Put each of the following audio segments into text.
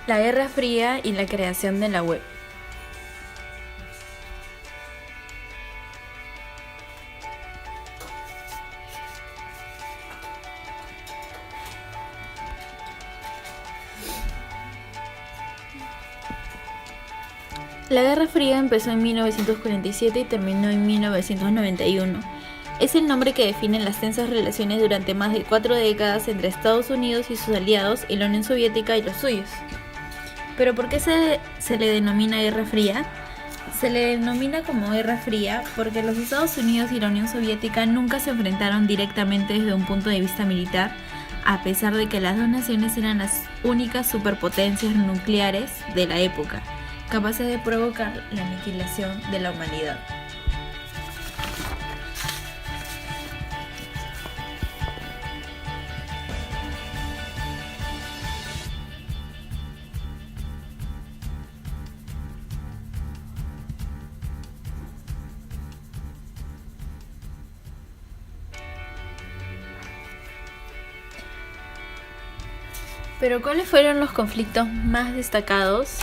La Guerra Fría y la creación de la web. La Guerra Fría empezó en 1947 y terminó en 1991. Es el nombre que define las tensas relaciones durante más de 4 décadas entre Estados Unidos y sus aliados y la Unión Soviética y los suyos. ¿Pero por qué se le denomina Guerra Fría? Se le denomina como Guerra Fría porque los Estados Unidos y la Unión Soviética nunca se enfrentaron directamente desde un punto de vista militar, a pesar de que las dos naciones eran las únicas superpotencias nucleares de la época, capaces de provocar la aniquilación de la humanidad. Pero ¿cuáles fueron los conflictos más destacados?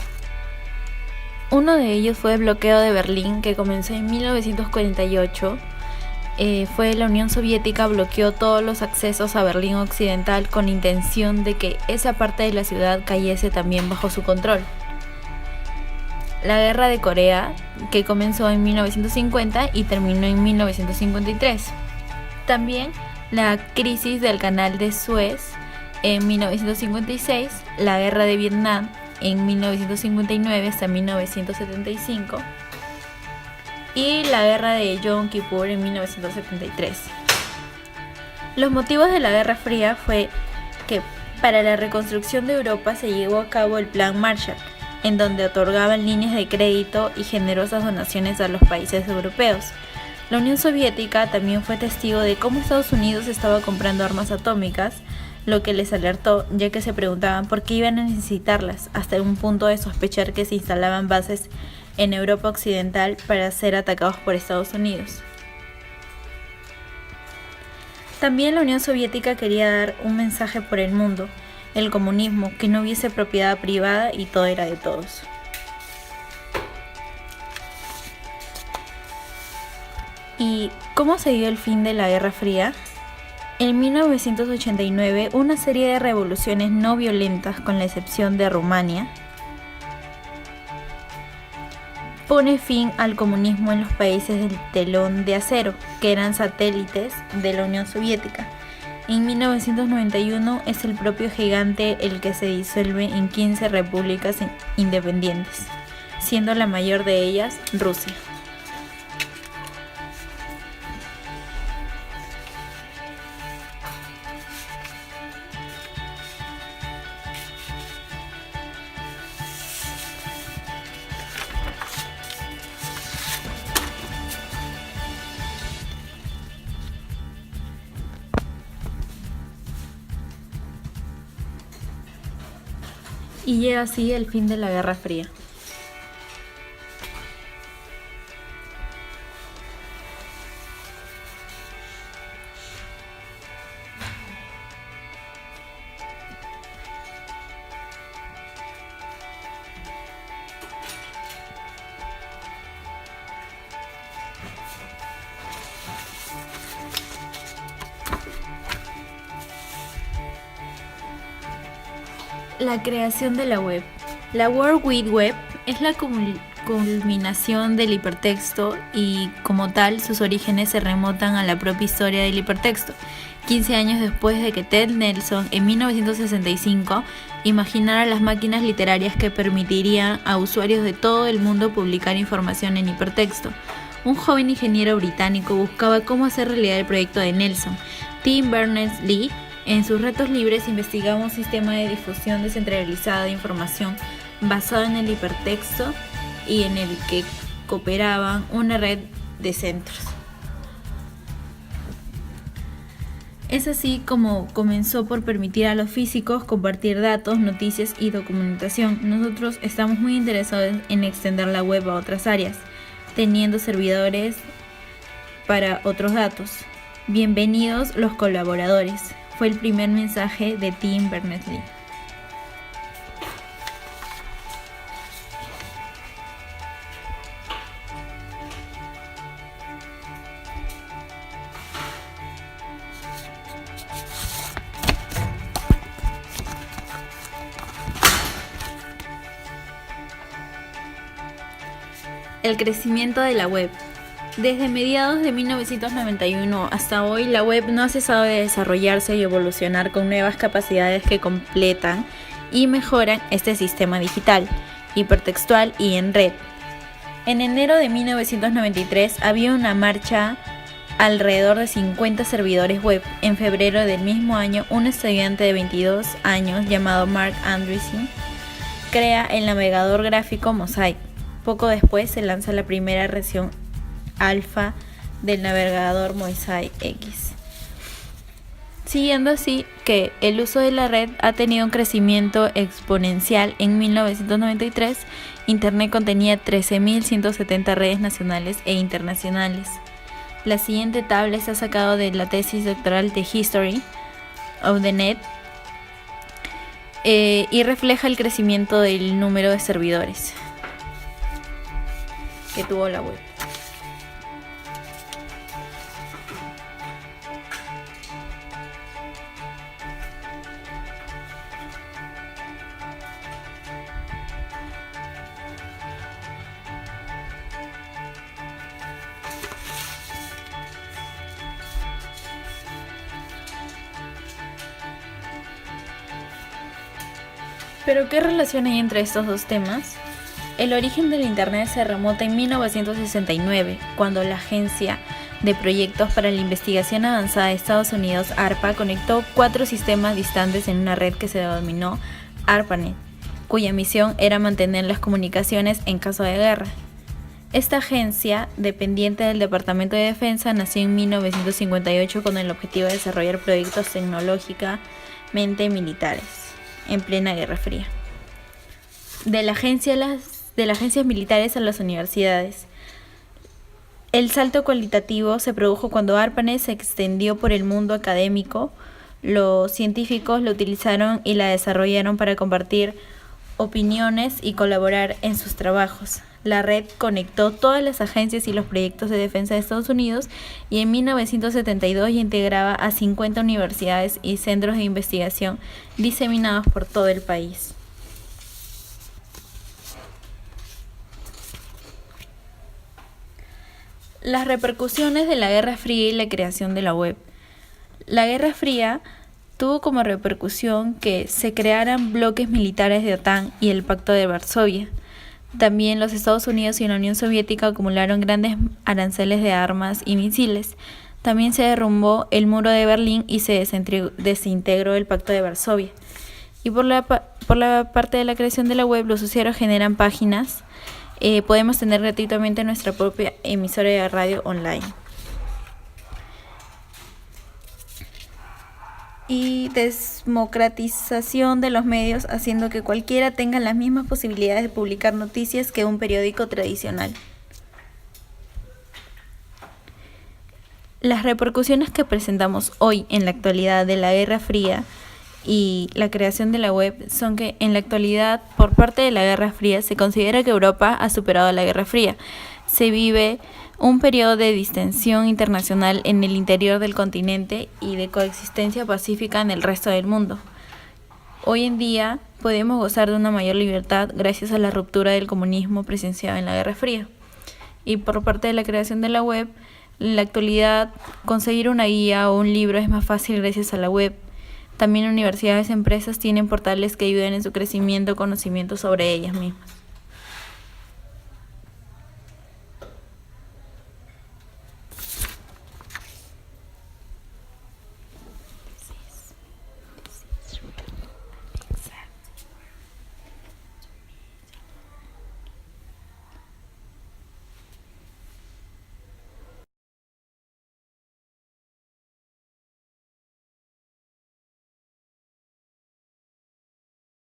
Uno de ellos fue el bloqueo de Berlín, que comenzó en 1948. La Unión Soviética bloqueó todos los accesos a Berlín Occidental con intención de que esa parte de la ciudad cayese también bajo su control. La Guerra de Corea, que comenzó en 1950 y terminó en 1953. También la crisis del Canal de Suez en 1956, la Guerra de Vietnam en 1959 hasta 1975 y la Guerra de Yom Kippur en 1973. Los motivos de la Guerra Fría fue que para la reconstrucción de Europa se llevó a cabo el Plan Marshall, en donde otorgaban líneas de crédito y generosas donaciones a los países europeos. La Unión Soviética también fue testigo de cómo Estados Unidos estaba comprando armas atómicas, lo que les alertó, ya que se preguntaban por qué iban a necesitarlas, hasta un punto de sospechar que se instalaban bases en Europa Occidental para ser atacados por Estados Unidos. También la Unión Soviética quería dar un mensaje por el mundo, el comunismo, que no hubiese propiedad privada y todo era de todos. ¿Y cómo se dio el fin de la Guerra Fría? En 1989, una serie de revoluciones no violentas, con la excepción de Rumania, pone fin al comunismo en los países del telón de acero, que eran satélites de la Unión Soviética. En 1991 es el propio gigante el que se disuelve en 15 repúblicas independientes, siendo la mayor de ellas Rusia. Y llega así el fin de la Guerra Fría. La creación de la web. La World Wide Web es la culminación del hipertexto y, como tal, sus orígenes se remontan a la propia historia del hipertexto, 15 años después de que Ted Nelson, en 1965, imaginara las máquinas literarias que permitirían a usuarios de todo el mundo publicar información en hipertexto. Un joven ingeniero británico buscaba cómo hacer realidad el proyecto de Nelson. Tim Berners-Lee, en sus ratos libres, investigaba un sistema de difusión descentralizada de información basado en el hipertexto y en el que cooperaban una red de centros. Es así como comenzó por permitir a los físicos compartir datos, noticias y documentación. Nosotros estamos muy interesados en extender la web a otras áreas, teniendo servidores para otros datos. Bienvenidos los colaboradores. Fue el primer mensaje de Tim Berners-Lee. El crecimiento de la web. Desde mediados de 1991 hasta hoy, la web no ha cesado de desarrollarse y evolucionar con nuevas capacidades que completan y mejoran este sistema digital, hipertextual y en red. En enero de 1993 había una marcha alrededor de 50 servidores web. En febrero del mismo año, un estudiante de 22 años llamado Marc Andreessen crea el navegador gráfico Mosaic. Poco después se lanza la primera versión alfa del navegador Mosaic X. Siguiendo así que el uso de la red ha tenido un crecimiento exponencial. En 1993, Internet contenía 13.170 redes nacionales e internacionales. La siguiente tabla está sacada de la tesis doctoral de History of the Net y refleja el crecimiento del número de servidores que tuvo la web. ¿Pero qué relación hay entre estos dos temas? El origen del Internet se remonta en 1969, cuando la Agencia de Proyectos para la Investigación Avanzada de Estados Unidos, ARPA, conectó 4 sistemas distantes en una red que se denominó ARPANET, cuya misión era mantener las comunicaciones en caso de guerra. Esta agencia, dependiente del Departamento de Defensa, nació en 1958 con el objetivo de desarrollar proyectos tecnológicamente militares en plena Guerra Fría. De las agencias militares a las universidades. El salto cualitativo se produjo cuando ARPANET se extendió por el mundo académico. Los científicos lo utilizaron y la desarrollaron para compartir opiniones y colaborar en sus trabajos. La red conectó todas las agencias y los proyectos de defensa de Estados Unidos y en 1972 ya integraba a 50 universidades y centros de investigación diseminados por todo el país. Las repercusiones de la Guerra Fría y la creación de la web. La Guerra Fría tuvo como repercusión que se crearan bloques militares de OTAN y el Pacto de Varsovia. También los Estados Unidos y la Unión Soviética acumularon grandes aranceles de armas y misiles. También se derrumbó el muro de Berlín y se desintegró el Pacto de Varsovia. Y por la parte de la creación de la web, los usuarios generan páginas. Podemos tener gratuitamente nuestra propia emisora de radio online. Y democratización de los medios, haciendo que cualquiera tenga las mismas posibilidades de publicar noticias que un periódico tradicional. Las repercusiones que presentamos hoy en la actualidad de la Guerra Fría y la creación de la web son que en la actualidad, por parte de la Guerra Fría, se considera que Europa ha superado la Guerra Fría. Se vive un periodo de distensión internacional en el interior del continente y de coexistencia pacífica en el resto del mundo. Hoy en día podemos gozar de una mayor libertad gracias a la ruptura del comunismo presenciada en la Guerra Fría. Y por parte de la creación de la web, en la actualidad conseguir una guía o un libro es más fácil gracias a la web. También universidades y empresas tienen portales que ayudan en su crecimiento, conocimiento sobre ellas mismas.